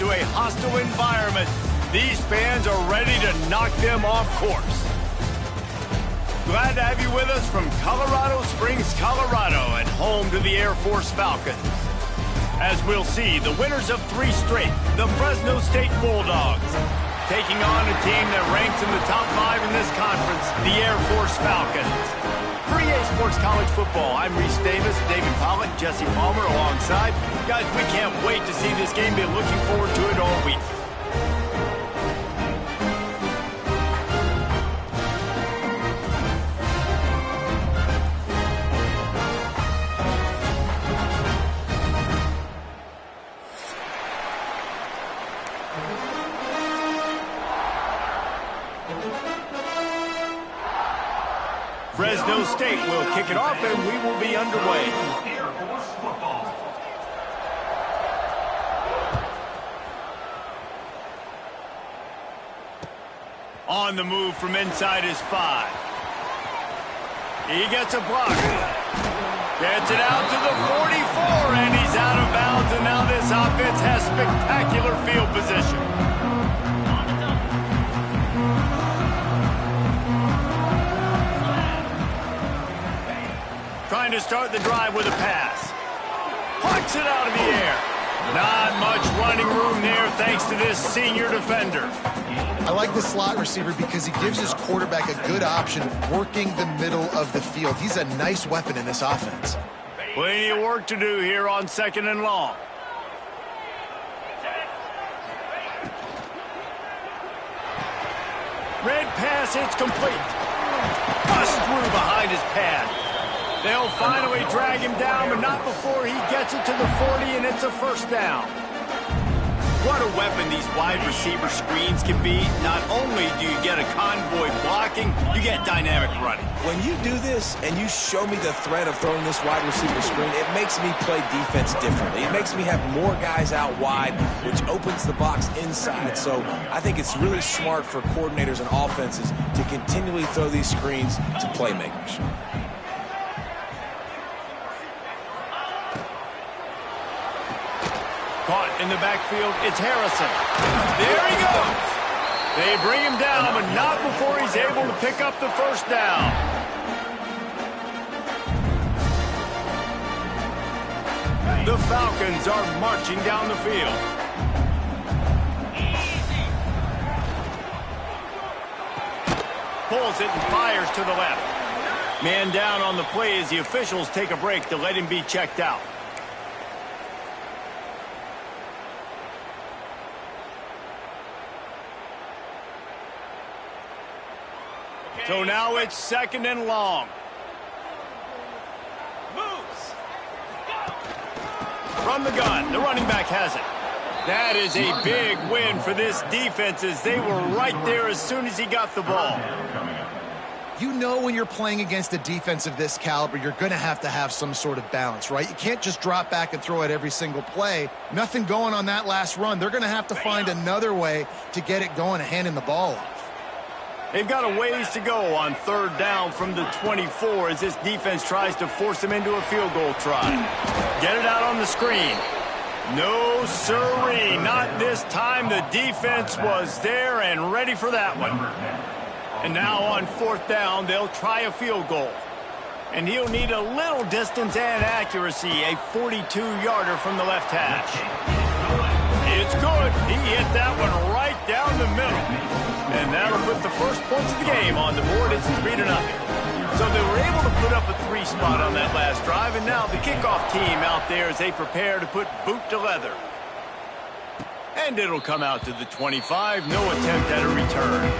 to a hostile environment. These fans are ready to knock them off course. Glad to have you with us from Colorado Springs, Colorado, and home to the Air Force Falcons. As we'll see, the winners of 3 straight, the Fresno State Bulldogs, taking on a team that ranks in the top 5 in this conference, the Air Force Falcons. For EA Sports College Football, I'm Reese Davis, David Pollock, Jesse Palmer alongside. Guys, we can't wait to see this game. Been looking forward to it all week. Fresno State will kick it off, and we will be underway. On the move from inside his 5. He gets a block. Gets it out to the 44, and he's out of bounds, and now this offense has spectacular field position. Trying to start the drive with a pass. Pucks it out of the air. Not much running room there thanks to this senior defender. I like the slot receiver because he gives his quarterback a good option working the middle of the field. He's a nice weapon in this offense. Plenty of work to do here on 2nd and long. Red pass, it's complete. Bust through behind his pad. They'll finally drag him down, but not before he gets it to the 40, and it's a first down. What a weapon these wide receiver screens can be. Not only do you get a convoy blocking, you get dynamic running. When you do this and you show me the threat of throwing this wide receiver screen, it makes me play defense differently. It makes me have more guys out wide, which opens the box inside. So I think it's really smart for coordinators and offenses to continually throw these screens to playmakers. Caught in the backfield, it's Harrison. There he goes. They bring him down, but not before he's able to pick up the first down. The Falcons are marching down the field. Pulls it and fires to the left. Man down on the play as the officials take a break to let him be checked out. So now it's 2nd and long. Moves. From the gun, the running back has it. That is a big win for this defense as they were right there as soon as he got the ball. You know when you're playing against a defense of this caliber, you're going to have some sort of balance, right? You can't just drop back and throw it every single play. Nothing going on that last run. They're going to have to find another way to get it going and handing the ball off. They've got a ways to go on 3rd down from the 24 as this defense tries to force them into a field goal try. Get it out on the screen. No sirree, not this time. The defense was there and ready for that one. And now on 4th down, they'll try a field goal. And he'll need a little distance and accuracy, a 42-yarder from the left hash. It's good. He hit that one right down the middle. And that'll put the first points of the game on the board. It's 3-0. So they were able to put up a 3 spot on that last drive, and now the kickoff team out there as they prepare to put boot to leather. And it'll come out to the 25. No attempt at a return.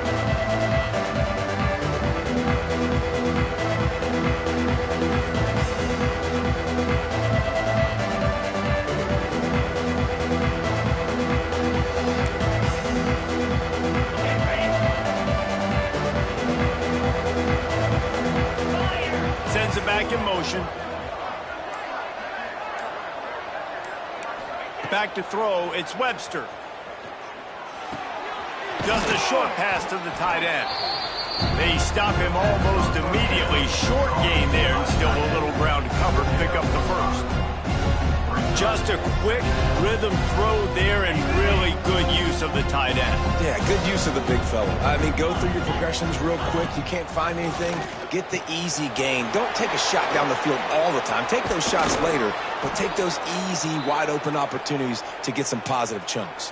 Sends it back in motion. Back to throw, it's Webster. Just a short pass to the tight end. They stop him almost immediately. Short gain there and still a little ground to cover to pick up the first. Just a quick rhythm throw there and really tight end. Yeah, good use of the big fella. I mean, go through your progressions real quick. You can't find anything, get the easy gain. Don't take a shot down the field all the time. Take those shots later, but take those easy, wide-open opportunities to get some positive chunks.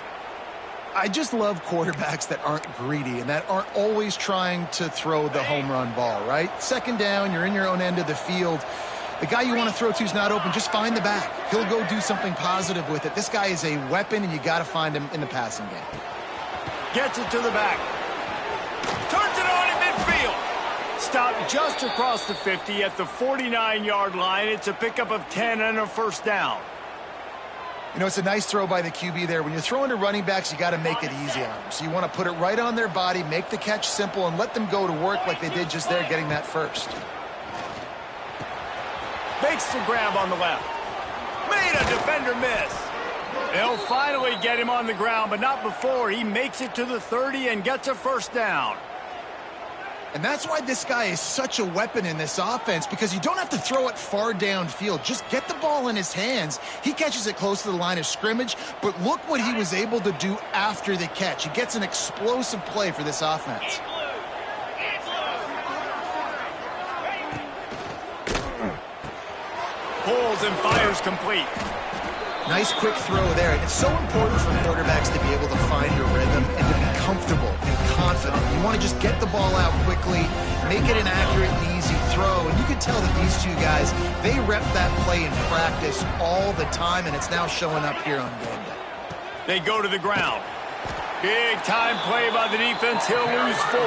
I just love quarterbacks that aren't greedy and that aren't always trying to throw the home run ball, right? Second down, you're in your own end of the field. The guy you want to throw to is not open. Just find the back. He'll go do something positive with it. This guy is a weapon, and you got to find him in the passing game. Gets it to the back. Turns it on in midfield. Stopped just across the 50 at the 49-yard line. It's a pickup of 10 and a first down. You know, it's a nice throw by the QB there. When you're throwing to running backs, you got to make it easy on them. So you want to put it right on their body, make the catch simple, and let them go to work like they did just there, getting that first. Makes the grab on the left. Made a defender miss. They'll finally get him on the ground, but not before he makes it to the 30 and gets a first down. And that's why this guy is such a weapon in this offense, because you don't have to throw it far downfield. Just get the ball in his hands. He catches it close to the line of scrimmage, but look what he was able to do after the catch. He gets an explosive play for this offense. Pulls and fires complete. Nice quick throw there. And it's so important for quarterbacks to be able to find a rhythm and to be comfortable and confident. You want to just get the ball out quickly, make it an accurate and easy throw. And you can tell that these two guys, they rep that play in practice all the time, and it's now showing up here on game day. They go to the ground. Big time play by the defense. He'll lose 4.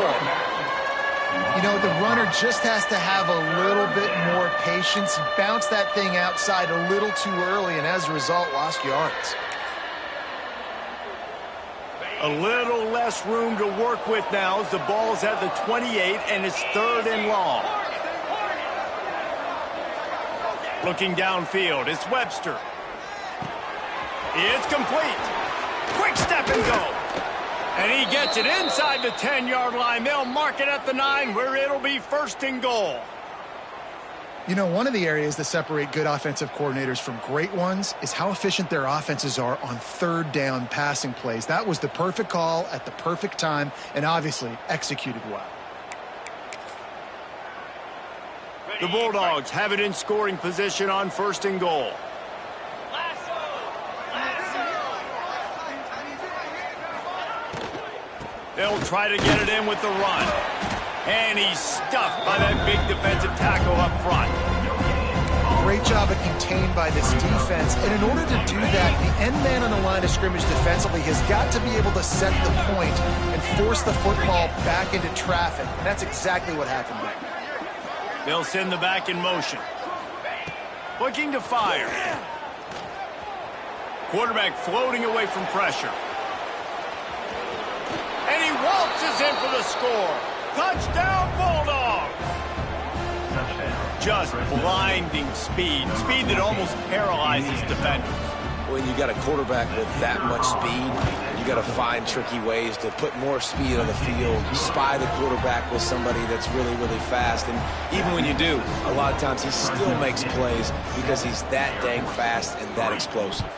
You know, the runner just has to have a little bit more patience. He bounced that thing outside a little too early, and as a result, lost yards. A little less room to work with now as the ball's at the 28 and it's 3rd and long. Looking downfield, it's Webster. It's complete. Quick step and go. And he gets it inside the 10-yard line. They'll mark it at the 9 where it'll be 1st and goal. You know, one of the areas that separate good offensive coordinators from great ones is how efficient their offenses are on 3rd down passing plays. That was the perfect call at the perfect time and obviously executed well. The Bulldogs have it in scoring position on 1st and goal. They'll try to get it in with the run. And he's stuffed by that big defensive tackle up front. Great job of contained by this defense. And in order to do that, the end man on the line of scrimmage defensively has got to be able to set the point and force the football back into traffic. And that's exactly what happened there. They'll send the back in motion. Looking to fire. Quarterback floating away from pressure. And he waltzes in for the score. Touchdown, Bulldogs! Just blinding speed. Speed that almost paralyzes defenders. When you got a quarterback with that much speed, you got to find tricky ways to put more speed on the field, spy the quarterback with somebody that's really, really fast. And even when you do, a lot of times he still makes plays because he's that dang fast and that explosive.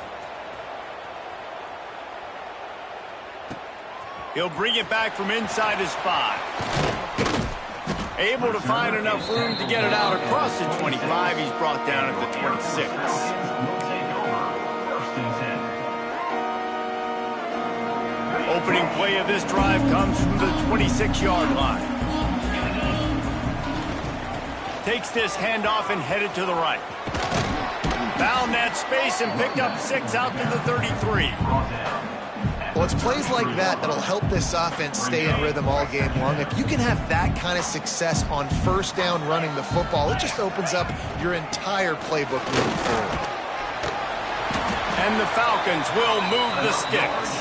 He'll bring it back from inside his 5. Able to find enough room to get it out across the 25. He's brought down at the 26. Opening play of this drive comes from the 26-yard line. Takes this handoff and headed to the right. Found that space and picked up 6 out to the 33. Well, it's plays like that that'll help this offense stay in rhythm all game long. If you can have that kind of success on 1st down running the football, it just opens up your entire playbook moving forward. And the Falcons will move the sticks.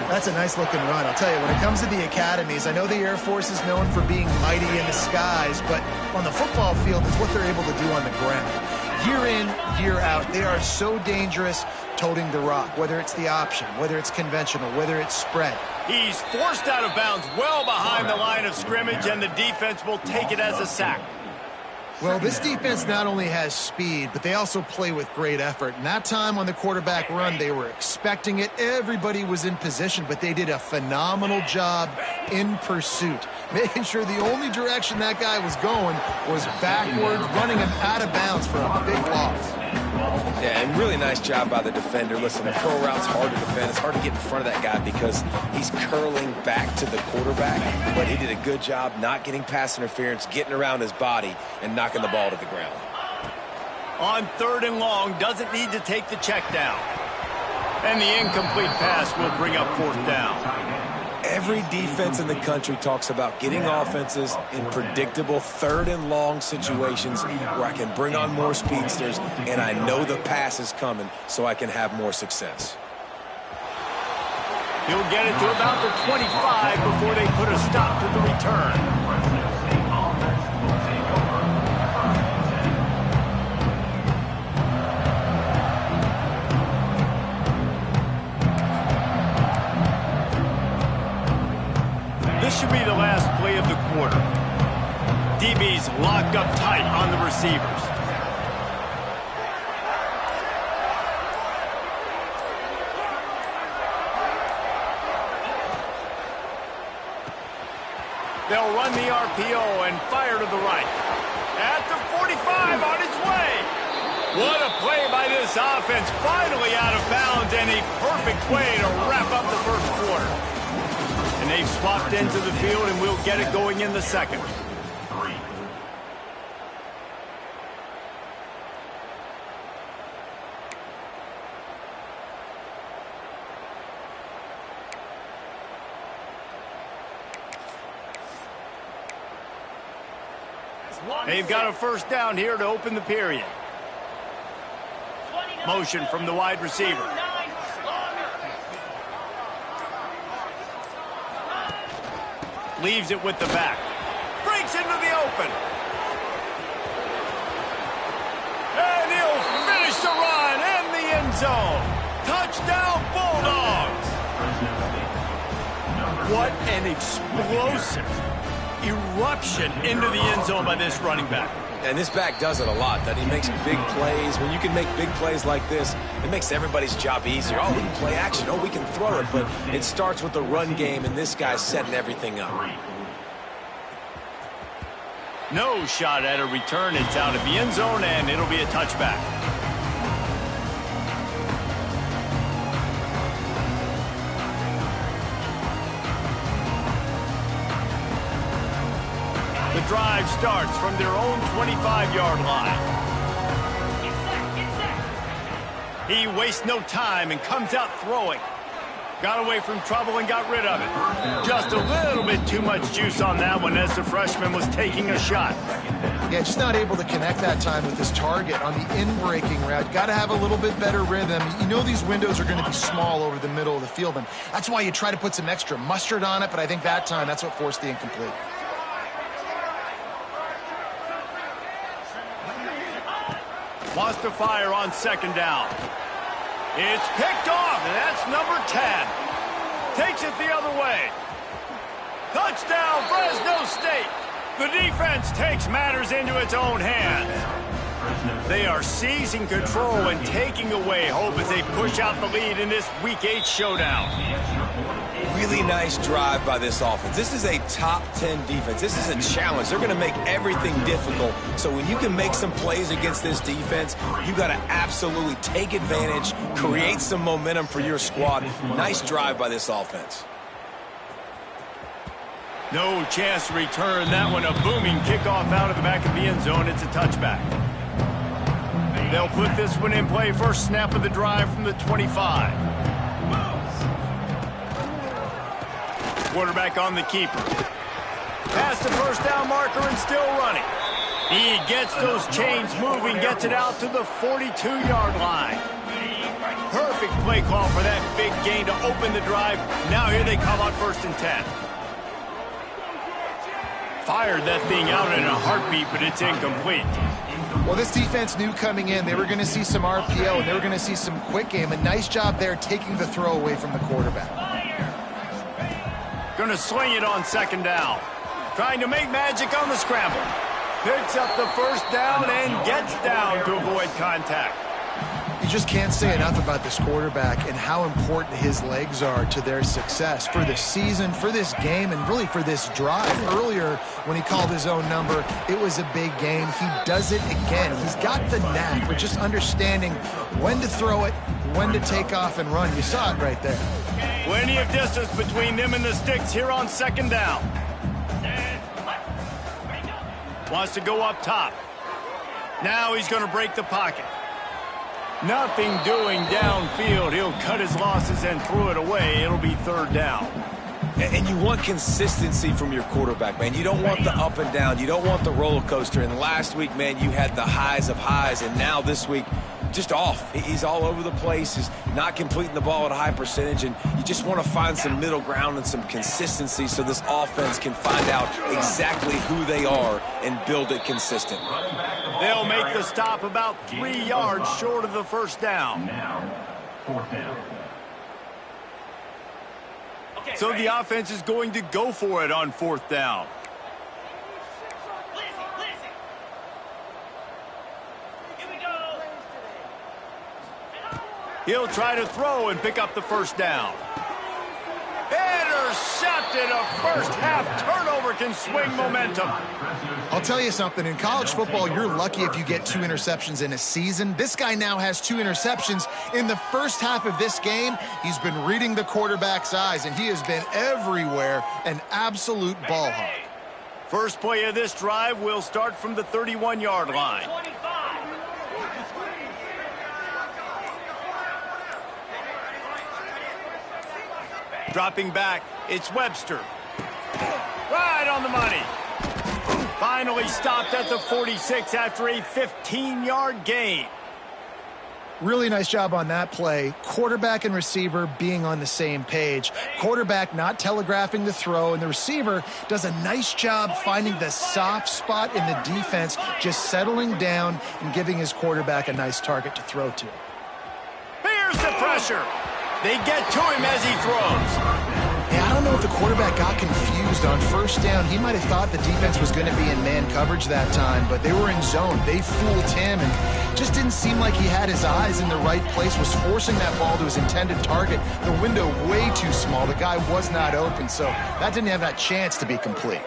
That's a nice-looking run. I'll tell you, when it comes to the academies, I know the Air Force is known for being mighty in the skies, but on the football field, it's what they're able to do on the ground. Year in, year out, they are so dangerous toting the rock, whether it's the option, whether it's conventional, whether it's spread. He's forced out of bounds well behind the line of scrimmage, and the defense will take it as a sack. Well, this defense not only has speed, but they also play with great effort. And that time on the quarterback run, they were expecting it. Everybody was in position, but they did a phenomenal job in pursuit, making sure the only direction that guy was going was backwards, running him out of bounds for a big loss. Yeah, and really nice job by the defender. Listen, a curl route's hard to defend. It's hard to get in front of that guy because he's curling back to the quarterback, but he did a good job not getting pass interference, getting around his body, and knocking the ball to the ground. On 3rd and long, doesn't need to take the check down. And the incomplete pass will bring up 4th down. Every defense in the country talks about getting offenses in predictable 3rd and long situations where I can bring on more speedsters and I know the pass is coming so I can have more success. He'll get it to about the 25 before they put a stop to the return. This should be the last play of the quarter. DB's locked up tight on the receivers. They'll run the RPO and fire to the right. At the 45 on its way. What a play by this offense. Finally out of bounds and a perfect way to wrap up the first quarter. And they've swapped into the field, and we'll get it going in the second. They've got a first down here to open the period. Motion from the wide receiver. Leaves it with the back. Breaks into the open. And he'll finish the run in the end zone. Touchdown, Bulldogs. What an explosive eruption into the end zone by this running back. And this back does it a lot. That he makes big plays. When you can make big plays like this, it makes everybody's job easier. Oh, we can play action. Oh, we can throw it. But it starts with the run game, and this guy's setting everything up. No shot at a return. It's out of the end zone, and it'll be a touchback. The drive starts from their own 25-yard line. He wastes no time and comes out throwing. Got away from trouble and got rid of it. Just a little bit too much juice on that one as the freshman was taking a shot. Yeah, just not able to connect that time with his target on the in-breaking route. Got to have a little bit better rhythm. You know these windows are going to be small over the middle of the field, and that's why you try to put some extra mustard on it, but I think that time that's what forced the incomplete. Wants to fire on 2nd down. It's picked off, and that's number 10. Takes it the other way. Touchdown, Fresno State. The defense takes matters into its own hands. They are seizing control and taking away hope as they push out the lead in this Week 8 showdown. Really nice drive by this offense. This is a top 10 defense. This is a challenge. They're going to make everything difficult. So when you can make some plays against this defense, you got to absolutely take advantage, create some momentum for your squad. Nice drive by this offense. No chance to return that one. A booming kickoff out of the back of the end zone. It's a touchback. They'll put this one in play. First snap of the drive from the 25. Quarterback on the keeper. Past the first down marker and still running. He gets those chains moving, gets it out to the 42-yard line. Perfect play call for that big gain to open the drive. Now here they come on 1st and 10. Fired that thing out in a heartbeat, but it's incomplete. Well, this defense knew coming in they were going to see some RPO and they were going to see some quick game. A nice job there taking the throw away from the quarterback. Going to sling it on 2nd down. Trying to make magic on the scramble. Picks up the first down and gets down to avoid contact. You just can't say enough about this quarterback and how important his legs are to their success for the season, for this game, and really for this drive. Earlier, when he called his own number, it was a big game. He does it again. He's got the knack for just understanding when to throw it, when to take off and run. You saw it right there. Plenty of distance between them and the sticks here on second down. Wants to go up top. Now he's going to break the pocket. Nothing doing downfield. He'll cut his losses and throw it away. It'll be third down. And you want consistency from your quarterback, man. You don't want the up and down. You don't want the roller coaster. And last week, man, you had the highs of highs. And now this week, just off. He's all over the place. He's not completing the ball at a high percentage. And you just want to find some middle ground and some consistency so this offense can find out exactly who they are and build it consistent. They'll make the stop about 3 yards short of the first down. Fourth down. So the offense is going to go for it on fourth down. He'll try to throw and pick up the first down. Intercepted. A first half turnover can swing momentum. I'll tell you something. In college football, you're lucky if you get 2 interceptions in a season. This guy now has 2 interceptions. In the first half of this game, he's been reading the quarterback's eyes, and he has been everywhere, an absolute ball hawk. First play of this drive will start from the 31-yard line. Dropping back, it's Webster. Right on the money. Finally stopped at the 46 after a 15-yard gain. Really nice job on that play. Quarterback and receiver being on the same page. Quarterback not telegraphing the throw, and the receiver does a nice job finding the soft spot in the defense, just settling down and giving his quarterback a nice target to throw to. Here's the pressure. They get to him as he throws. Yeah, I don't know if the quarterback got confused on first down. He might have thought the defense was going to be in man coverage that time, but they were in zone. They fooled him, and just didn't seem like he had his eyes in the right place, was forcing that ball to his intended target. The window way too small. The guy was not open, so that didn't have that chance to be complete.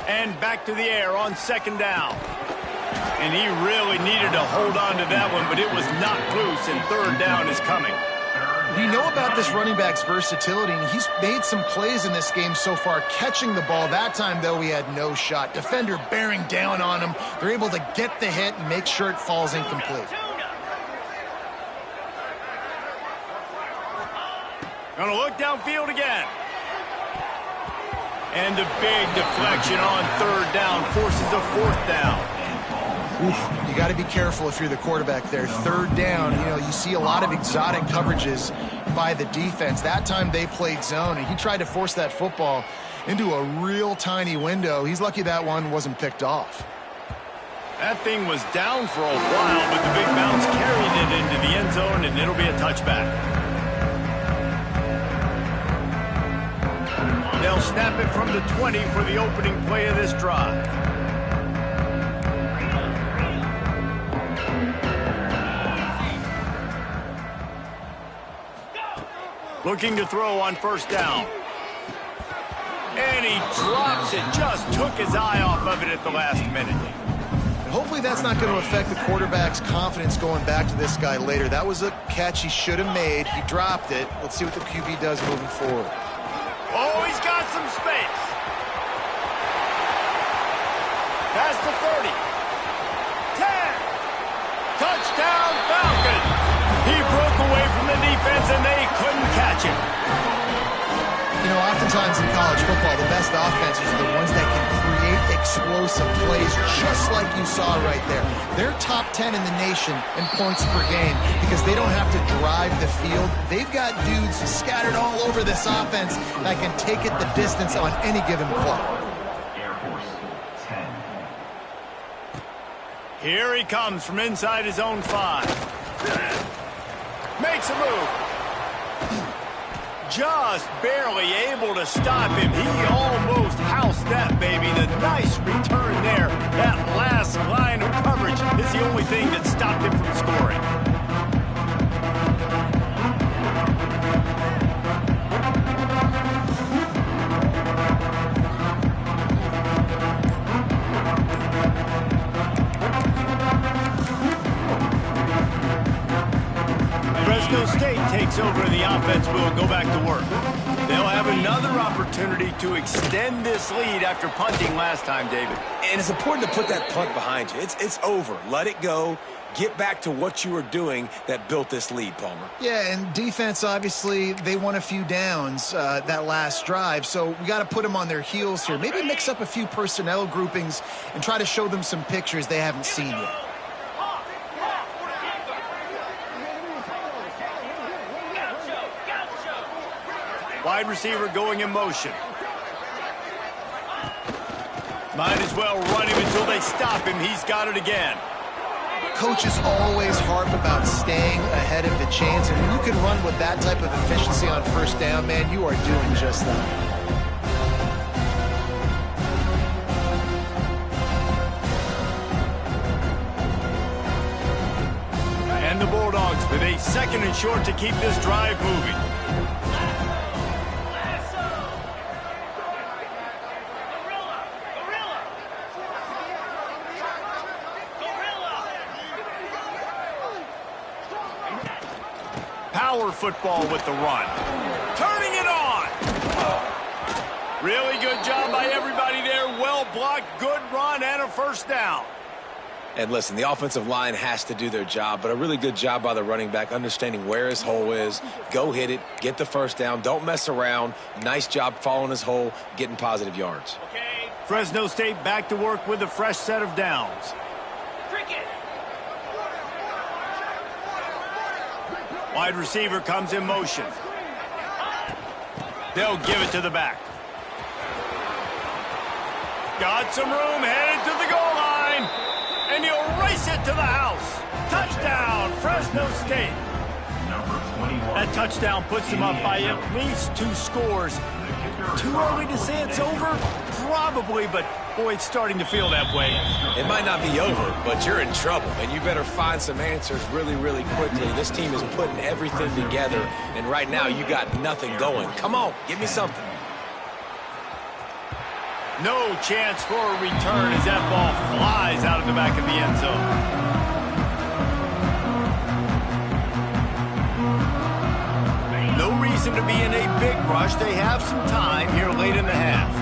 And back to the air on second down. And he really needed to hold on to that one, but it was knocked loose, and third down is coming. We know about this running back's versatility, and he's made some plays in this game so far, catching the ball. That time, though, he had no shot. Defender bearing down on him. They're able to get the hit and make sure it falls incomplete. Gonna look downfield again. And a big deflection on third down forces a fourth down. Oof, you got to be careful if you're the quarterback there. Third down, you see a lot of exotic coverages by the defense. That time they played zone, and he tried to force that football into a real tiny window. He's lucky that one wasn't picked off. That thing was down for a while, but the big bounce carried it into the end zone, and it'll be a touchback. They'll snap it from the 20 for the opening play of this drive. Looking to throw on first down. And he drops it. Just took his eye off of it at the last minute. And hopefully that's not going to affect the quarterback's confidence going back to this guy later. That was a catch he should have made. He dropped it. Let's see what the QB does moving forward. Oh, he's got some space. Past the 30. 10. Touchdown, Falcons. He broke away from the defense, and they couldn't catch him. Oftentimes in college football, the best offenses are the ones that can create explosive plays, just like you saw right there. They're top 10 in the nation in points per game because they don't have to drive the field. They've got dudes scattered all over this offense that can take it the distance on any given play. Air Force 10. Here he comes from inside his own 5. Makes a move. just barely able to stop him. He almost housed that baby. The nice return there. That last line of coverage is the only thing that stopped him from scoring. Fresno State takes over and the offense will go back to work. They'll have another opportunity to extend this lead after punting last time, David. And it's important to put that punt behind you. It's over. Let it go. Get back to what you were doing that built this lead, Palmer. Yeah, and defense, obviously, they won a few downs that last drive, so we got to put them on their heels here. Maybe mix up a few personnel groupings and try to show them some pictures they haven't seen yet. Wide receiver going in motion. Might as well run him until they stop him. He's got it again. Coaches always harp about staying ahead of the chains, and when you can run with that type of efficiency on first down, man, you are doing just that. And the Bulldogs with a second and short to keep this drive moving. Power football with the run. Turning it on. Really good job by everybody there. Well blocked, good run, and a first down. And listen, the offensive line has to do their job, but a really good job by the running back, understanding where his hole is. Go hit it, get the first down, don't mess around. Nice job following his hole, getting positive yards. Okay. Fresno State back to work with a fresh set of downs. Wide receiver comes in motion. They'll give it to the back. Got some room, headed to the goal line. And he'll race it to the house. Touchdown, Fresno State. That touchdown puts them up by at least 2 scores. Too early to say it's over? Probably, but boy, it's starting to feel that way. It might not be over, but you're in trouble, and you better find some answers really, really quickly. This team is putting everything together, and right now you got nothing going. Come on, give me something. No chance for a return as that ball flies out of the back of the end zone. No reason to be in a big rush. They have some time here late in the half.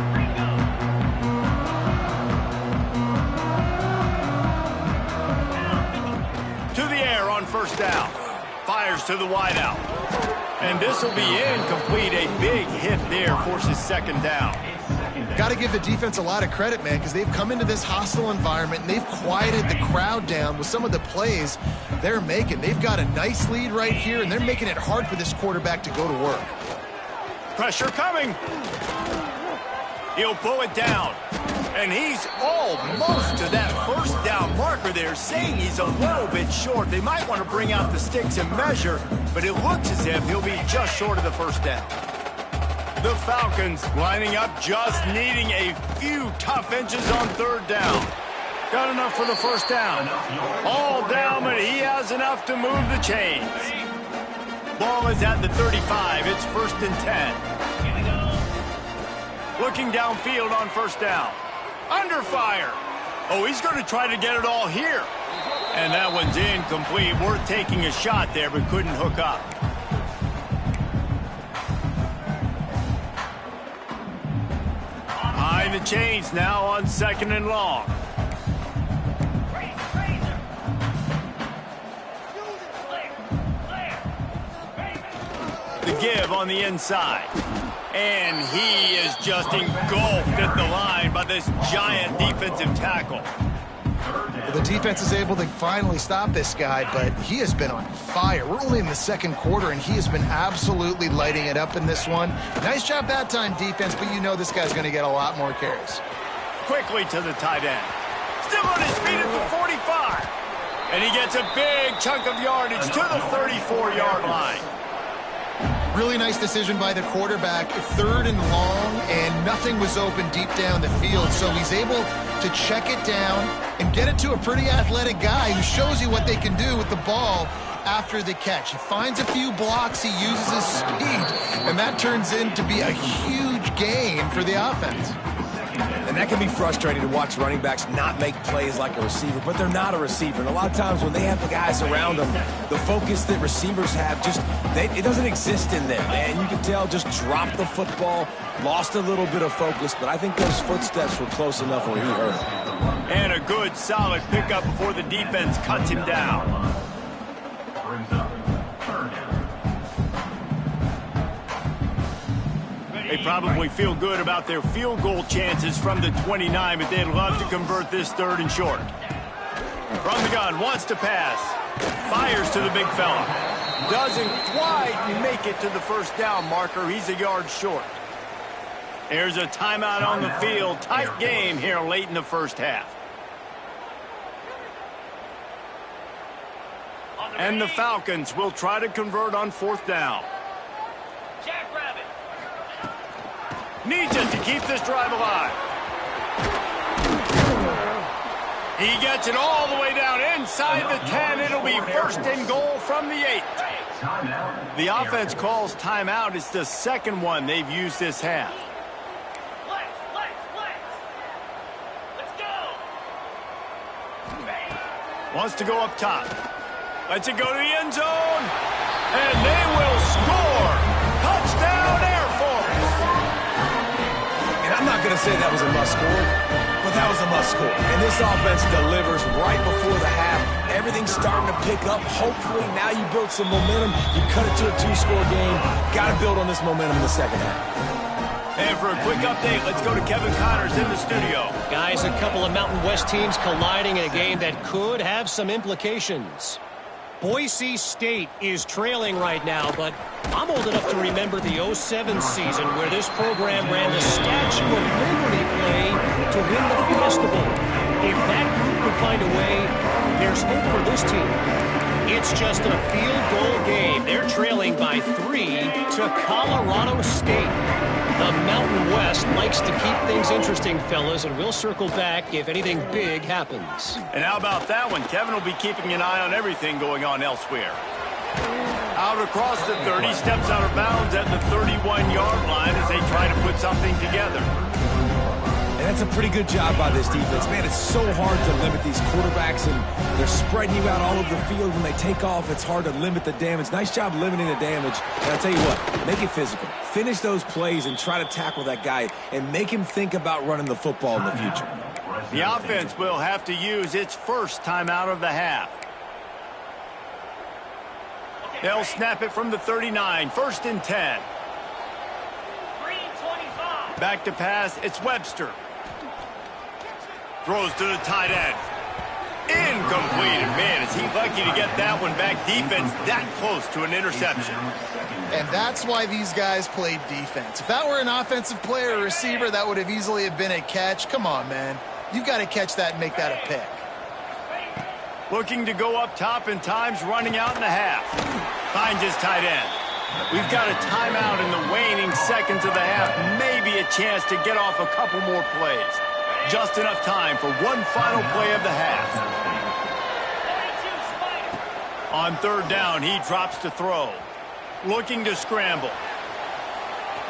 To the air on first down. Fires to the wideout. And this will be incomplete. A big hit there forces second down. Got to give the defense a lot of credit, man, because they've come into this hostile environment and they've quieted the crowd down with some of the plays they're making. They've got a nice lead right here, and they're making it hard for this quarterback to go to work. Pressure coming. He'll pull it down. And he's almost to that first down marker there, saying he's a little bit short. They might want to bring out the sticks and measure, but it looks as if he'll be just short of the first down. The Falcons lining up, just needing a few tough inches on third down. Got enough for the first down. All down, but he has enough to move the chains. Ball is at the 35. It's first and 10. Looking downfield on first down. Under fire. Oh, he's going to try to get it all here. And that one's incomplete. Worth taking a shot there, but couldn't hook up. Behind the chains now on second and long. The give on the inside. And he is just engulfed at the line by this giant defensive tackle. Well, the defense is able to finally stop this guy, but he has been on fire. We're only in the second quarter, and he has been absolutely lighting it up in this one. Nice job that time, defense, but you know this guy's going to get a lot more carries. Quickly to the tight end. Still on his feet at the 45. And he gets a big chunk of yardage to the 34-yard line. Really nice decision by the quarterback. 3rd and long, and nothing was open deep down the field. So he's able to check it down and get it to a pretty athletic guy who shows you what they can do with the ball after the catch. He finds a few blocks, he uses his speed, and that turns into be a huge gain for the offense. And that can be frustrating to watch running backs not make plays like a receiver, but they're not a receiver. And a lot of times when they have the guys around them, the focus that receivers have it doesn't exist in them. And you can tell just dropped the football, lost a little bit of focus, but I think those footsteps were close enough where he hurt him. And a good, solid pickup before the defense cuts him down. Brings up 3rd down. They probably feel good about their field goal chances from the 29, but they'd love to convert this 3rd and short. From the gun, wants to pass. Fires to the big fella. Doesn't quite make it to the 1st down marker. He's a yard short. There's a timeout on the field. Tight game here late in the 1st half. And the Falcons will try to convert on 4th down. Needs it to keep this drive alive. He gets it all the way down inside the 10. It'll be 1st and goal from the 8. The offense calls timeout. It's the 2nd one they've used this half. Let's go. Wants to go up top. Lets it go to the end zone. And they will score. Touchdown, Air Force. And I'm not going to say that was a must-score, but that was a must-score. And this offense delivers right before the half. Everything's starting to pick up. Hopefully, now you build some momentum. You cut it to a 2-score game. Got to build on this momentum in the 2nd half. And for a quick update, let's go to Kevin Connors in the studio. Guys, a couple of Mountain West teams colliding in a game that could have some implications. Boise State is trailing right now, but I'm old enough to remember the 07 season where this program ran the Statue of Liberty play to win the Fiesta Bowl. If that group could find a way, there's hope for this team. It's just a field goal game. They're trailing by 3 to Colorado State. The Mountain West likes to keep things interesting, fellas, and we'll circle back if anything big happens. And how about that one? Kevin will be keeping an eye on everything going on elsewhere. Out across the 30, steps out of bounds at the 31-yard line as they try to put something together. And that's a pretty good job by this defense. Man, it's so hard to limit these quarterbacks, and they're spreading you out all over the field. When they take off, it's hard to limit the damage. Nice job limiting the damage. And I'll tell you what, make it physical. Finish those plays and try to tackle that guy and make him think about running the football in the future. The offense will have to use its 1st timeout of the half. They'll snap it from the 39, 1st and 10. 3:25. Back to pass, it's Webster. Throws to the tight end. Incomplete. And man, is he lucky to get that one back. Defense that close to an interception. And that's why these guys played defense. If that were an offensive player or receiver, that would have easily have been a catch. Come on, man. You got to catch that and make that a pick. Looking to go up top and time's running out in the half. Finds his tight end. We've got a timeout in the waning seconds of the half. Maybe a chance to get off a couple more plays. Just enough time for one final play of the half. On 3rd down, he drops to throw. Looking to scramble.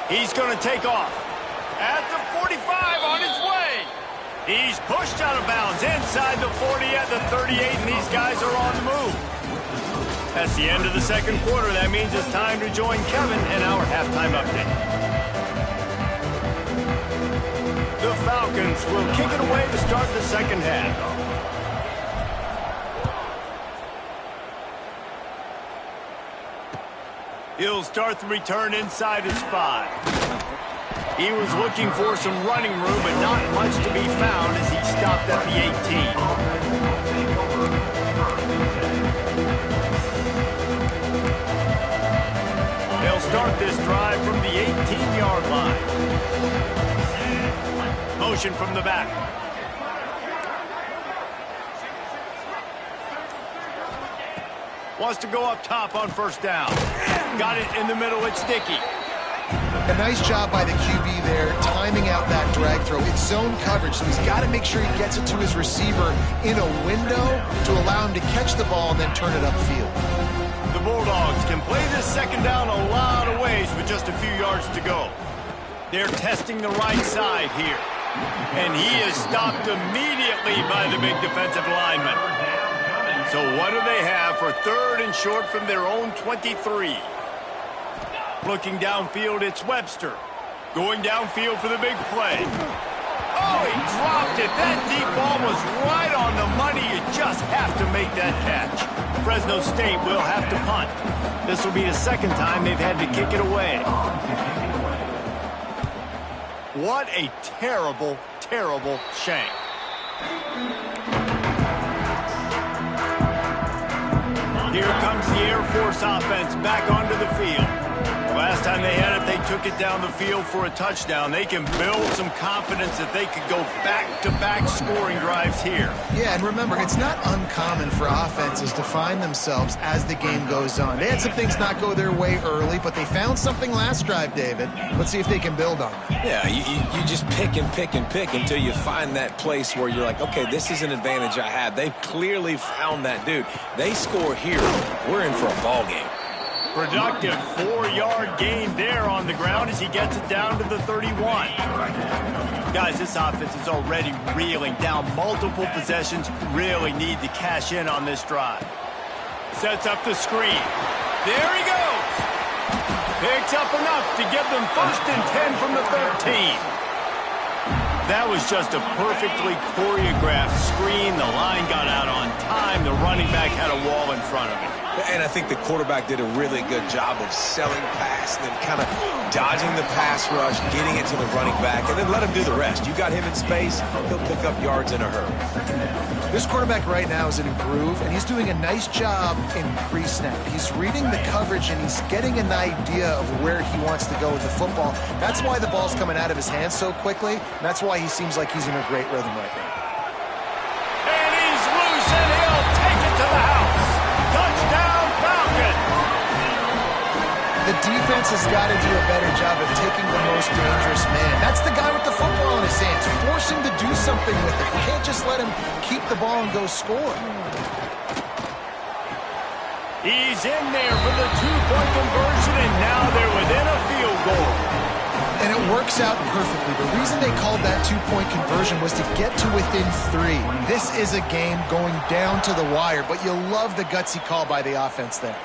He's going to take off. At the 45 on his way. He's pushed out of bounds inside the 40 at the 38, and these guys are on the move. That's the end of the 2nd quarter. That means it's time to join Kevin in our halftime update. The Falcons will kick it away to start the 2nd half. He'll start the return inside his 5. He was looking for some running room, but not much to be found as he stopped at the 18. They'll start this drive from the 18-yard line. Motion from the back. Wants to go up top on first down. Got it in the middle. It's Dickey. A nice job by the QB there, timing out that drag throw. It's zone coverage, so he's got to make sure he gets it to his receiver in a window to allow him to catch the ball and then turn it upfield. The Bulldogs can play this second down a lot of ways with just a few yards to go. They're testing the right side here. And he is stopped immediately by the big defensive lineman. So what do they have for third and short from their own 23? Looking downfield, it's Webster. Going downfield for the big play. Oh, he dropped it. That deep ball was right on the money. You just have to make that catch. Fresno State will have to punt. This will be the second time they've had to kick it away. What a terrible, terrible shank. Here comes the Air Force offense back onto the field. Last time they had it, they took it down the field for a touchdown. They can build some confidence that they could go back-to-back scoring drives here. Yeah, and remember, it's not uncommon for offenses to find themselves as the game goes on. They had some things not go their way early, but they found something last drive, David. Let's see if they can build on it. Yeah, you just pick and pick and pick until you find that place where you're like, okay, this is an advantage I have. They've clearly found that dude. They score here, we're in for a ball game. Productive 4-yard gain there on the ground as he gets it down to the 31. Guys, this offense is already reeling down multiple possessions. Really need to cash in on this drive. Sets up the screen. There he goes. Picks up enough to give them 1st and 10 from the 13. That was just a perfectly choreographed screen. The line got out on time. The running back had a wall in front of him. And I think the quarterback did a really good job of selling pass and then kind of dodging the pass rush, getting it to the running back, and then let him do the rest. You got him in space, he'll pick up yards in a hurry. This quarterback right now is in a groove, and he's doing a nice job in pre-snap. He's reading the coverage, and he's getting an idea of where he wants to go with the football. That's why the ball's coming out of his hands so quickly, and that's why he seems like he's in a great rhythm right now. And he's loose, and he'll take it to the house. Touchdown, Falcons! The defense has got to do a better job of taking the most dangerous man. That's the guy with the football in his hands. Force him to do something with it. You can't just let him keep the ball and go score. He's in there for the two-point conversion, and now they're within a field goal. And it works out perfectly. The reason they called that two-point conversion was to get to within 3. This is a game going down to the wire, but you'll love the gutsy call by the offense there.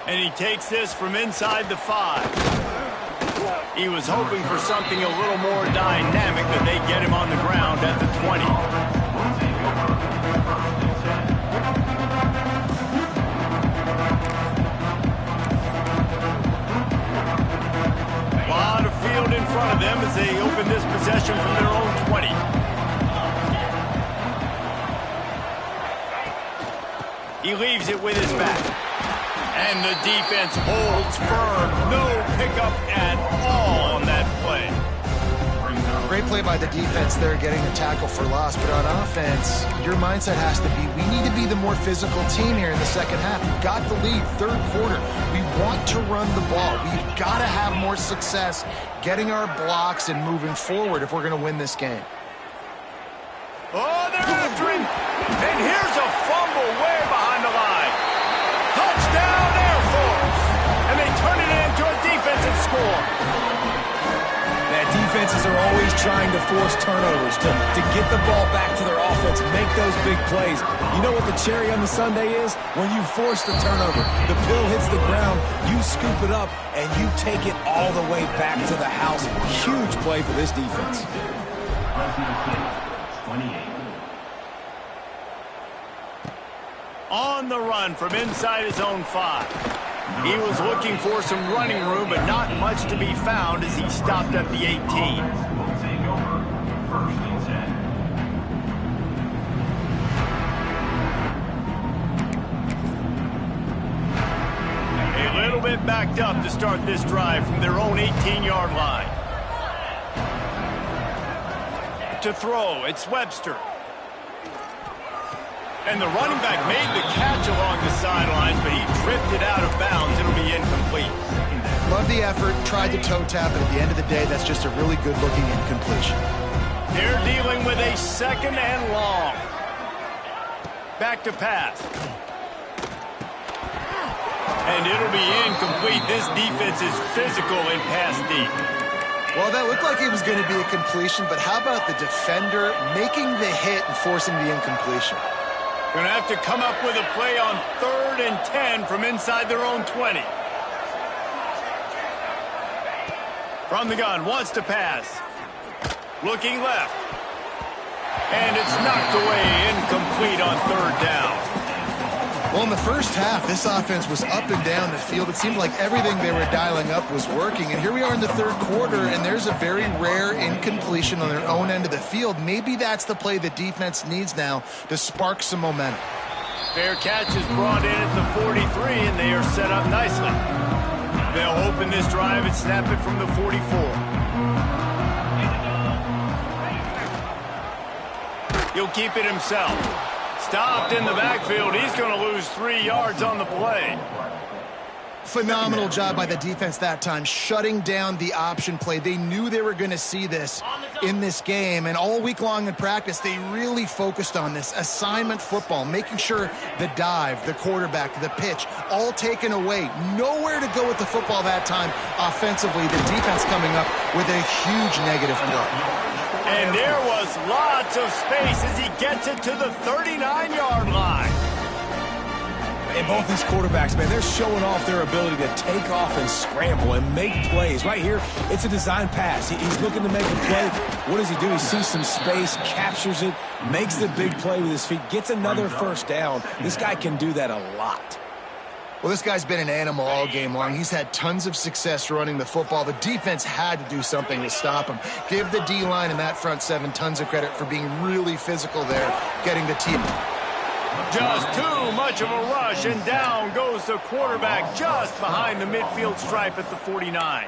And he takes this from inside the 5. He was hoping for something a little more dynamic, but they get him on the ground at the 20. Lot of field in front of them as they open this possession from their own 20. He leaves it with his back. And the defense holds firm. No pickup at all on that play. Great play by the defense there, getting the tackle for loss. But on offense, your mindset has to be, we need to be the more physical team here in the second half. We've got the lead, 3rd quarter. We want to run the ball. We've got to have more success getting our blocks and moving forward if we're going to win this game. Oh, they're after him. And here's a fumble way behind the line. Touchdown, Air Force. And they turn it into a defensive score. Defenses are always trying to force turnovers to get the ball back to their offense, make those big plays. You know what the cherry on the sundae is? When you force the turnover, the pill hits the ground, you scoop it up, and you take it all the way back to the house. Huge play for this defense. 28. On the run from inside his own 5. He was looking for some running room, but not much to be found as he stopped at the 18. Will take over 1st and 10. A little bit backed up to start this drive from their own 18-yard line. To throw, it's Webster. And the running back made the catch along the sidelines, but he drifted out of bounds. It'll be incomplete. Love the effort, tried to toe tap, but at the end of the day, that's just a really good-looking incompletion. They're dealing with a second and long. Back to pass. And it'll be incomplete. This defense is physical in pass deep. Well, that looked like it was going to be a completion, but how about the defender making the hit and forcing the incompletion? Going to have to come up with a play on 3rd and 10 from inside their own 20. From the gun, wants to pass. Looking left. And it's knocked away, incomplete on 3rd down. Well, in the first half, this offense was up and down the field. It seemed like everything they were dialing up was working. And here we are in the 3rd quarter, and there's a very rare incompletion on their own end of the field. Maybe that's the play the defense needs now to spark some momentum. Fair catch is brought in at the 43, and they are set up nicely. They'll open this drive and snap it from the 44. He'll keep it himself. Stopped in the backfield. He's going to lose 3 yards on the play. Phenomenal job by the defense that time, shutting down the option play. They knew they were going to see this in this game, and all week long in practice, they really focused on this assignment football, making sure the dive, the quarterback, the pitch, all taken away. Nowhere to go with the football that time offensively. The defense coming up with a huge negative play. And there was lots of space as he gets it to the 39-yard line. And both these quarterbacks, man, they're showing off their ability to take off and scramble and make plays. Right here, it's a design pass. He's looking to make a play. What does he do? He sees some space, captures it, makes the big play with his feet, gets another 1st down. This guy can do that a lot. Well, this guy's been an animal all game long. He's had tons of success running the football. The defense had to do something to stop him. Give the D-line and that front 7 tons of credit for being really physical there, getting the team. Just too much of a rush, and down goes the quarterback just behind the midfield stripe at the 49.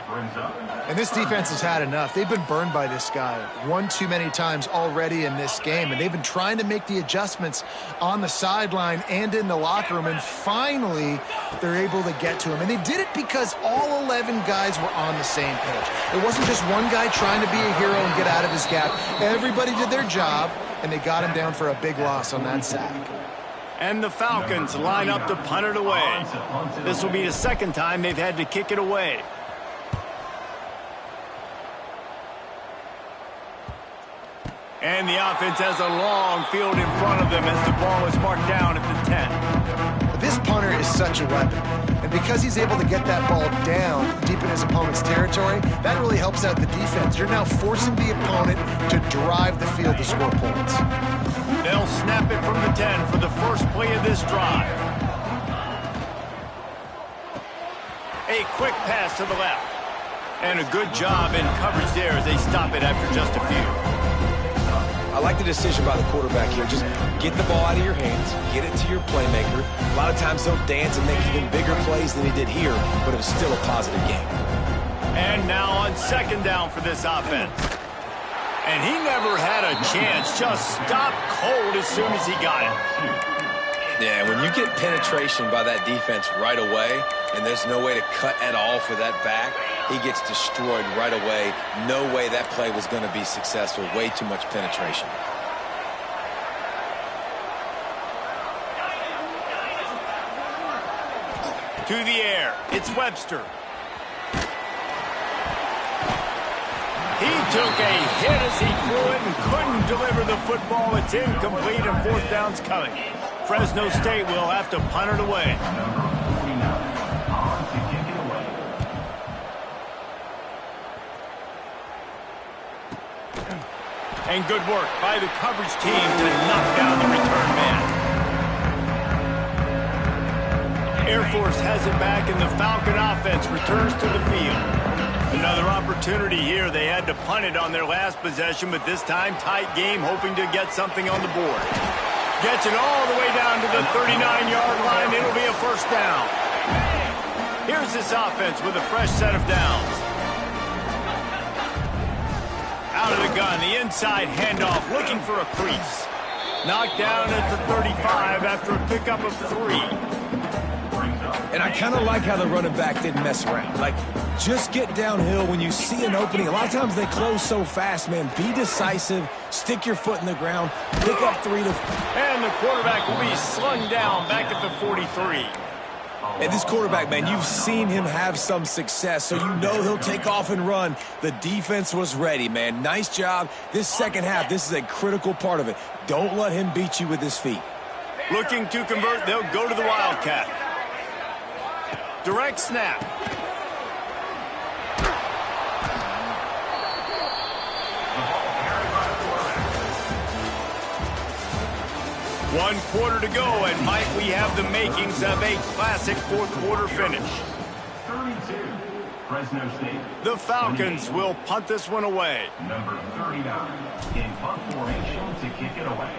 And this defense has had enough. They've been burned by this guy one too many times already in this game, and they've been trying to make the adjustments on the sideline and in the locker room, and finally they're able to get to him. And they did it because all 11 guys were on the same page. It wasn't just one guy trying to be a hero and get out of his gap. Everybody did their job, and they got him down for a big loss on that sack. And the Falcons line up to punt it away. This will be the 2nd time they've had to kick it away. And the offense has a long field in front of them as the ball is marked down at the 10. This punter is such a weapon. And because he's able to get that ball down deep in his opponent's territory, that really helps out the defense. You're now forcing the opponent to drive the field to score points. They'll snap it from the 10 for the first play of this drive. A quick pass to the left. And a good job in coverage there as they stop it after just a few. I like the decision by the quarterback here. Just get the ball out of your hands, get it to your playmaker. A lot of times they'll dance and make even bigger plays than he did here, but it was still a positive game. And now on 2nd down for this offense. And he never had a chance, just stopped cold as soon as he got it. Yeah, when you get penetration by that defense right away, and there's no way to cut at all for that back, he gets destroyed right away. No way that play was going to be successful. Way too much penetration. To the air, it's Webster. He took a hit as he threw it and couldn't deliver the football. It's incomplete and 4th down's coming. Fresno State will have to punt it away. And good work by the coverage team to knock down the return man. Air Force has it back, and the Falcon offense returns to the field. Another opportunity here. They had to punt it on their last possession, but this time tight game, hoping to get something on the board. Gets it all the way down to the 39-yard line. It'll be a 1st down. Here's this offense with a fresh set of downs. Out of the gun, the inside handoff, looking for a crease. Knocked down at the 35 after a pickup of 3. And I kind of like how the running back didn't mess around. Like, just get downhill when you see an opening. A lot of times they close so fast, man. Be decisive. Stick your foot in the ground. Pick up 3 to... And the quarterback will be slung down back at the 43. And this quarterback, man, you've seen him have some success, so you know he'll take off and run. The defense was ready, man. Nice job. This second half, this is a critical part of it. Don't let him beat you with his feet. Looking to convert, they'll go to the Wildcat. Direct snap. One quarter to go, and Mike, we have the makings of a classic fourth quarter finish. 32, Fresno State. The Falcons will punt this one away. Number 39, in punt formation to kick it away.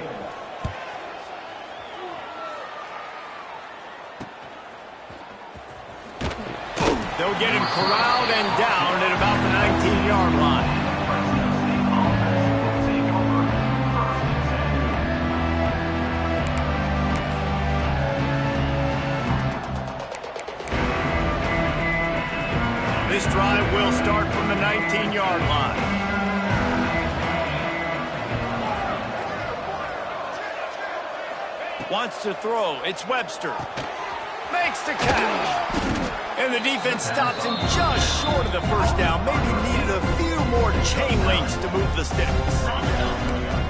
They'll get him corralled and down at about the 19-yard line. Fresno State offense will take over first and 10. This drive will start from the 19-yard line. Wants to throw. It's Webster. Makes the catch. And the defense stops him just short of the first down. Maybe needed a few more chain links to move the sticks.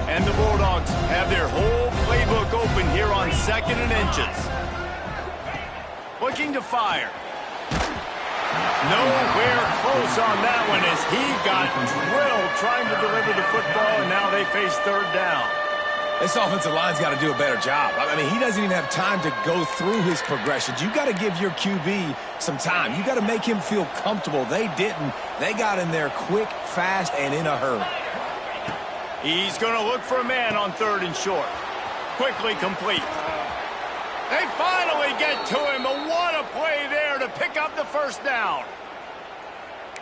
And the Bulldogs have their whole playbook open here on 2nd and inches. Looking to fire. Nowhere close on that one as he got drilled trying to deliver the football, and now they face 3rd down. This offensive line's got to do a better job. I mean, he doesn't even have time to go through his progressions. You got to give your QB some time. You got to make him feel comfortable. They didn't. They got in there quick, fast, and in a hurry. He's going to look for a man on 3rd and short. Quickly complete. They finally get to him, but what a play there to pick up the first down.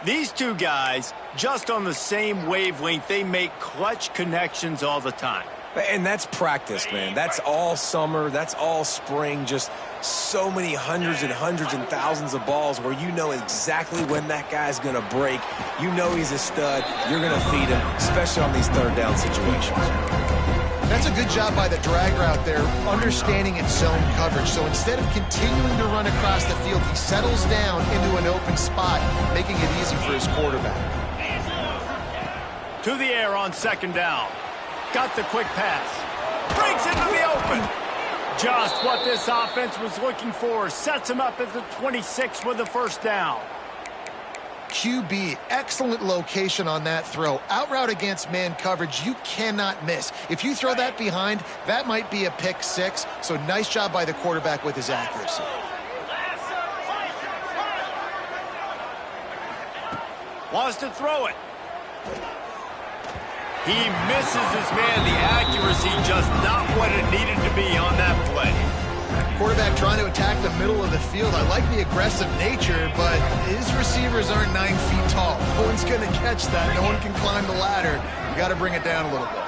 These two guys, just on the same wavelength, they make clutch connections all the time. And that's practice, man. That's all summer. That's all spring. Just so many hundreds and thousands of balls where you know exactly when that guy's going to break. You know he's a stud. You're going to feed him, especially on these 3rd down situations. That's a good job by the drag route there, understanding its zone coverage. So instead of continuing to run across the field, he settles down into an open spot, making it easy for his quarterback. To the air on 2nd down. Got the quick pass. Breaks into the open. Just what this offense was looking for. Sets him up at the 26 with the first down. QB, excellent location on that throw. Out route against man coverage, you cannot miss. If you throw that behind, that might be a pick 6. So nice job by the quarterback with his accuracy. Wants to throw it. He misses his man. The accuracy just not what it needed to be on that play. Quarterback trying to attack the middle of the field. I like the aggressive nature, but his receivers aren't 9 feet tall. No one's going to catch that. No one can climb the ladder. You got to bring it down a little bit.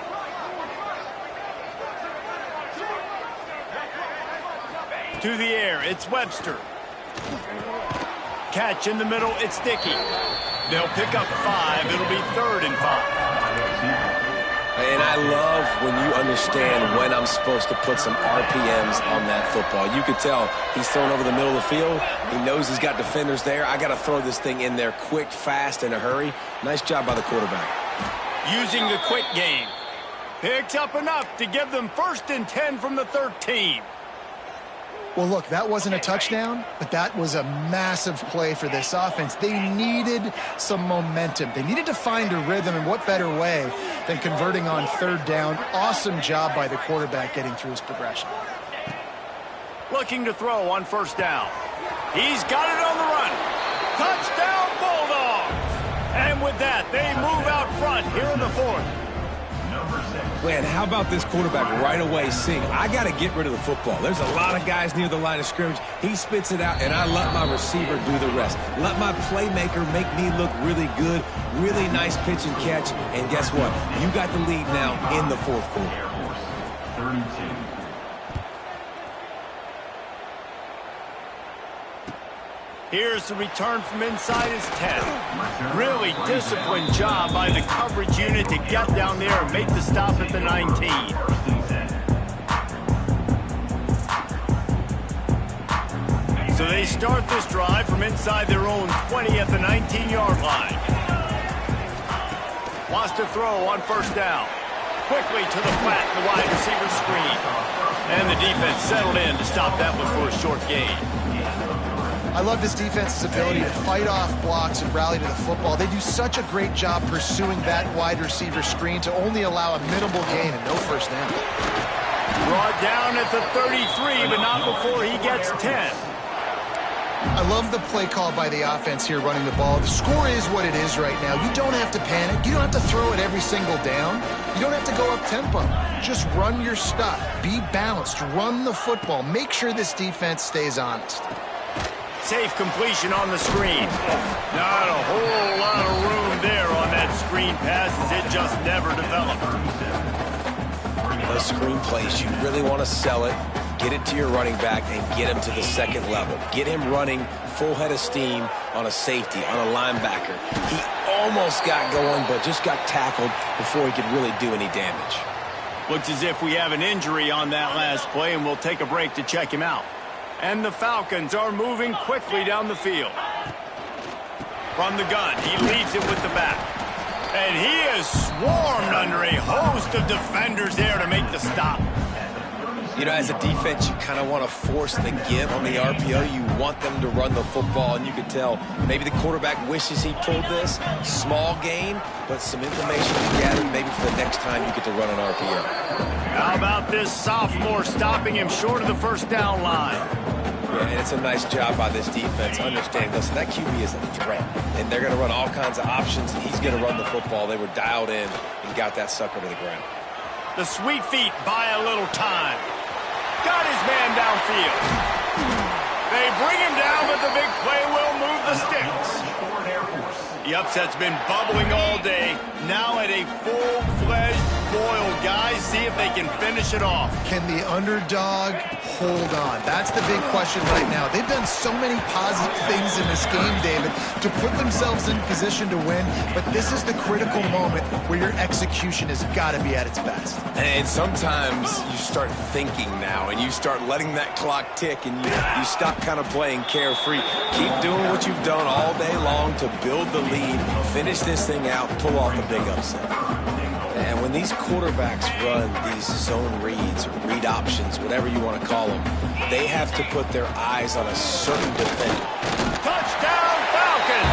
To the air, it's Webster. Catch in the middle, it's Dickey. They'll pick up 5. It'll be 3rd and 5. And I love when you understand when I'm supposed to put some RPMs on that football. You could tell he's thrown over the middle of the field. He knows he's got defenders there. I got to throw this thing in there quick, fast, in a hurry. Nice job by the quarterback. Using the quick game. Picks up enough to give them 1st and 10 from the 13. Well, look, that wasn't a touchdown, but that was a massive play for this offense. They needed some momentum. They needed to find a rhythm, and what better way than converting on 3rd down. Awesome job by the quarterback getting through his progression. Looking to throw on 1st down. He's got it on the run. Touchdown, Bulldogs! And with that, they move out front here in the 4th. Man, how about this quarterback right away seeing, I got to get rid of the football. There's a lot of guys near the line of scrimmage. He spits it out, and I let my receiver do the rest. Let my playmaker make me look really good, really nice pitch and catch, and guess what? You got the lead now in the 4th quarter. Here's the return from inside his 10. Really disciplined job by the coverage unit to get down there and make the stop at the 19. So they start this drive from inside their own 20 at the 19-yard line. Wants to throw on first down. Quickly to the flat, the wide receiver screen. And the defense settled in to stop that one for a short gain. I love this defense's ability to fight off blocks and rally to the football. They do such a great job pursuing that wide receiver screen to only allow a minimal gain and no first down. Brought down at the 33, but not before he gets 10. I love the play call by the offense here running the ball. The score is what it is right now. You don't have to panic. You don't have to throw it every single down. You don't have to go up tempo. Just run your stuff. Be balanced. Run the football. Make sure this defense stays honest. Safe completion on the screen. Not a whole lot of room there on that screen pass as it just never developed. Those screen plays, you really want to sell it, get it to your running back, and get him to the second level. Get him running full head of steam on a safety, on a linebacker. He almost got going, but just got tackled before he could really do any damage. Looks as if we have an injury on that last play, and we'll take a break to check him out. And the Falcons are moving quickly down the field. From the gun, he leads it with the back. And he is swarmed under a host of defenders there to make the stop. You know, as a defense, you kind of want to force the give on the RPO. You want them to run the football, and you can tell maybe the quarterback wishes he pulled this. Small gain, but some information to gather maybe for the next time you get to run an RPO. How about this sophomore stopping him short of the first down line? Yeah, and it's a nice job by this defense understanding, listen, that QB is a threat, and they're going to run all kinds of options, and he's going to run the football. They were dialed in and got that sucker to the ground. The sweet feet buy a little time. Got his man downfield. They bring him down, but the big play will move the sticks. The upset's been bubbling all day. Now at a full-fledged boil. Guys, see if they can finish it off. Can the underdog hold on? That's the big question right now. They've done so many positive things in this game, David, to put themselves in position to win, but this is the critical moment where your execution has got to be at its best. And sometimes you start thinking now, and you start letting that clock tick, and you stop kind of playing carefree. Keep doing what you've done all day long to build the lead, finish this thing out, pull off a big upset. And when these quarterbacks run these zone reads or read options, whatever you want to call them, they have to put their eyes on a certain defender. Touchdown, Falcons!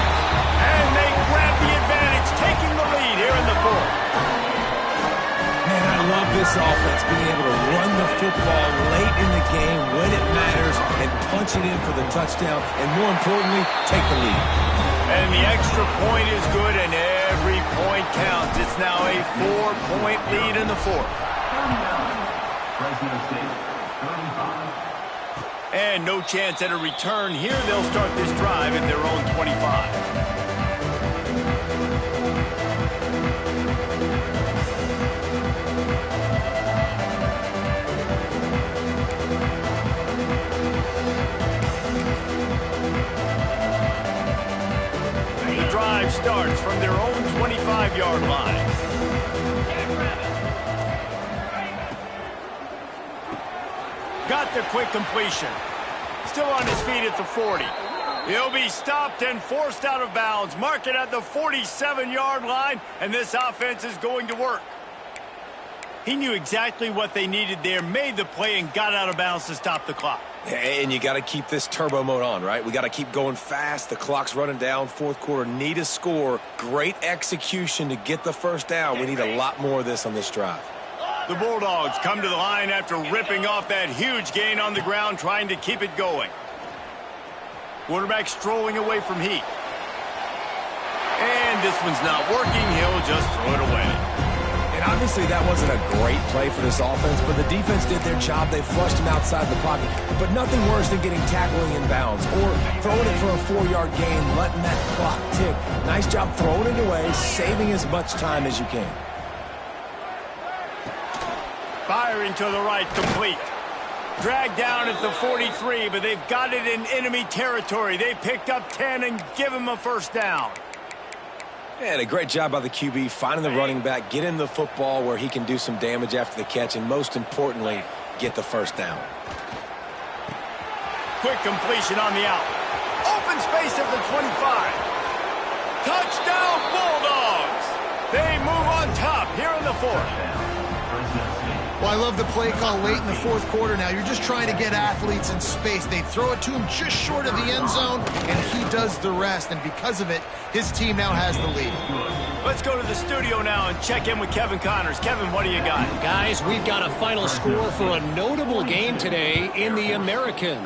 And they grab the advantage, taking the lead here in the fourth. Man, I love this offense, being able to run the football late in the game when it matters and punch it in for the touchdown, and more importantly, take the lead. And the extra point is good, and every point counts. It's now a 4-point lead in the fourth. And no chance at a return here. They'll start this drive at their own 25. Drive starts from their own 25-yard line. Got the quick completion. Still on his feet at the 40. He'll be stopped and forced out of bounds. Mark it at the 47-yard line, and this offense is going to work. He knew exactly what they needed there, made the play, and got out of bounds to stop the clock. And you got to keep this turbo mode on, right? We got to keep going fast. The clock's running down. Fourth quarter, need a score. Great execution to get the first down. We need a lot more of this on this drive. The Bulldogs come to the line after ripping off that huge gain on the ground, trying to keep it going. Quarterback strolling away from heat. And this one's not working. He'll just throw it away. And obviously that wasn't a great play for this offense, but the defense did their job. They flushed him outside the pocket. But nothing worse than getting tackling in bounds or throwing it for a 4-yard gain, letting that clock tick. Nice job throwing it away, saving as much time as you can. Firing to the right, complete. Dragged down at the 43, but they've got it in enemy territory. They picked up 10 and give him a first down. And a great job by the QB, finding the running back, getting the football where he can do some damage after the catch, and most importantly, get the first down. Quick completion on the out. Open space at the 25. Touchdown Bulldogs! They move on top here in the fourth. Well, I love the play call late in the fourth quarter now. You're just trying to get athletes in space. They throw it to him just short of the end zone, and he does the rest. And because of it, his team now has the lead. Let's go to the studio now and check in with Kevin Connors. Kevin, what do you got? Guys, we've got a final score for a notable game today in the American.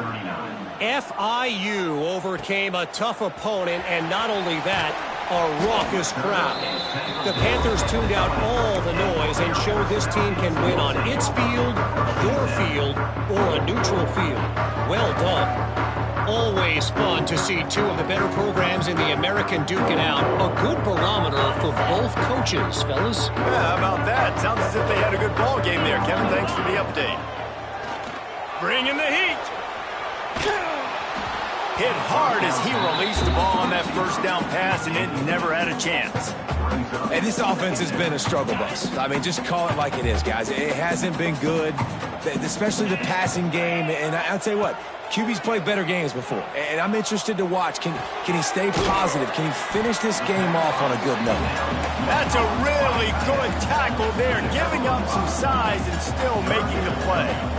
FIU overcame a tough opponent, and not only that, a raucous crowd. The Panthers tuned out all the noise and showed this team can win on its field, your field, or a neutral field. Well done. Always fun to see two of the better programs in the American duke it out. A good barometer for both coaches, fellas. Yeah, how about that? Sounds as if they had a good ball game there, Kevin. Thanks for the update. Bringing the heat. Hit hard as he released the ball on that first down pass, and it never had a chance. And this offense has been a struggle bus. I mean, just call it like it is, guys. It hasn't been good, especially the passing game. And I'll tell you what, QB's played better games before. And I'm interested to watch. Can he stay positive? Can he finish this game off on a good note? That's a really good tackle there, giving up some size and still making the play.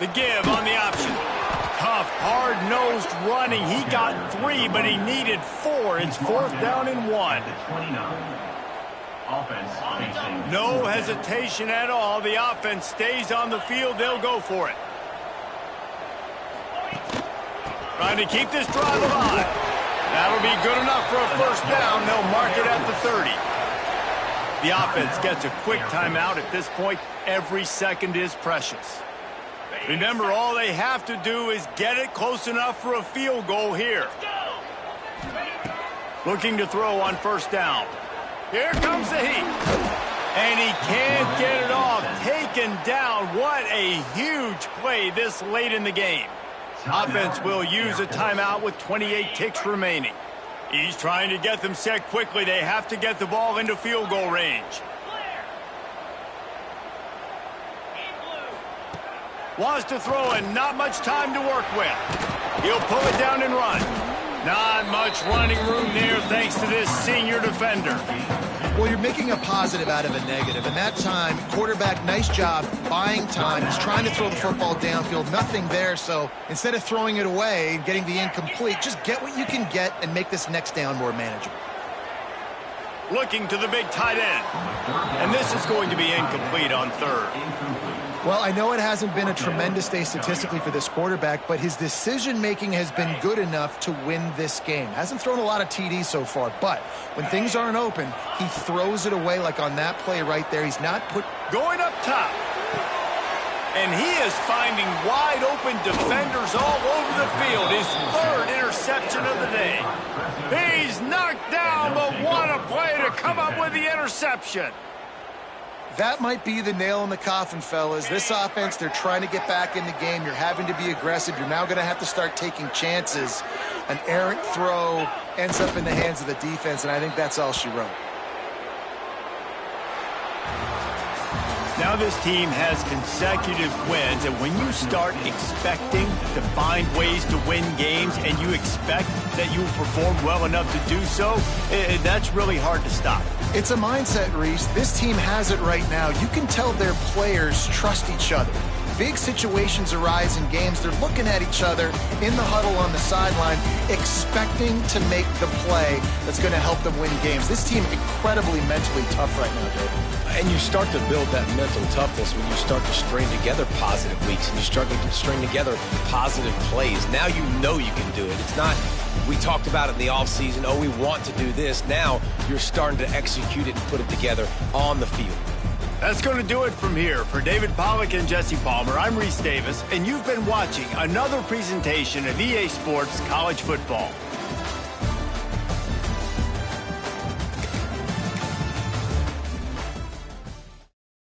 The give on the option. Tough, hard-nosed running. He got 3, but he needed 4. It's 4th down and 1. No hesitation at all. The offense stays on the field. They'll go for it. Trying to keep this drive alive. That'll be good enough for a first down. They'll mark it at the 30. The offense gets a quick timeout at this point. Every second is precious. Remember, all they have to do is get it close enough for a field goal here. Looking to throw on first down. Here comes the heat. And he can't get it off. Taken down. What a huge play this late in the game. Offense will use a timeout with 28 ticks remaining. He's trying to get them set quickly. They have to get the ball into field goal range. Wants to throw and not much time to work with. He'll pull it down and run. Not much running room there thanks to this senior defender. Well, you're making a positive out of a negative. And that time, quarterback, nice job buying time. He's trying to throw the football downfield. Nothing there. So instead of throwing it away and getting the incomplete, just get what you can get and make this next down more manageable. Looking to the big tight end. And this is going to be incomplete on third. Well, I know it hasn't been a tremendous day statistically for this quarterback, but his decision-making has been good enough to win this game. Hasn't thrown a lot of TDs so far, but when things aren't open, he throws it away like on that play right there. He's not put... Going up top. And he is finding wide-open defenders all over the field. His 3rd interception of the day. He's knocked down, but what a play to come up with the interception. That might be the nail in the coffin, fellas. This offense, they're trying to get back in the game. You're having to be aggressive. You're now going to have to start taking chances. An errant throw ends up in the hands of the defense, and I think that's all she wrote. Now this team has consecutive wins, and when you start expecting to find ways to win games and you expect that you will perform well enough to do so, that's really hard to stop. It's a mindset, Reese. This team has it right now. You can tell their players trust each other. Big situations arise in games. They're looking at each other in the huddle on the sideline, expecting to make the play that's going to help them win games. This team incredibly mentally tough right now, David. And you start to build that mental toughness when you start to string together positive weeks and you start to string together positive plays. Now you know you can do it. It's not, we talked about it in the offseason, oh, we want to do this. Now you're starting to execute it and put it together on the field. That's going to do it from here. For David Pollack and Jesse Palmer, I'm Reese Davis, and you've been watching another presentation of EA Sports College Football.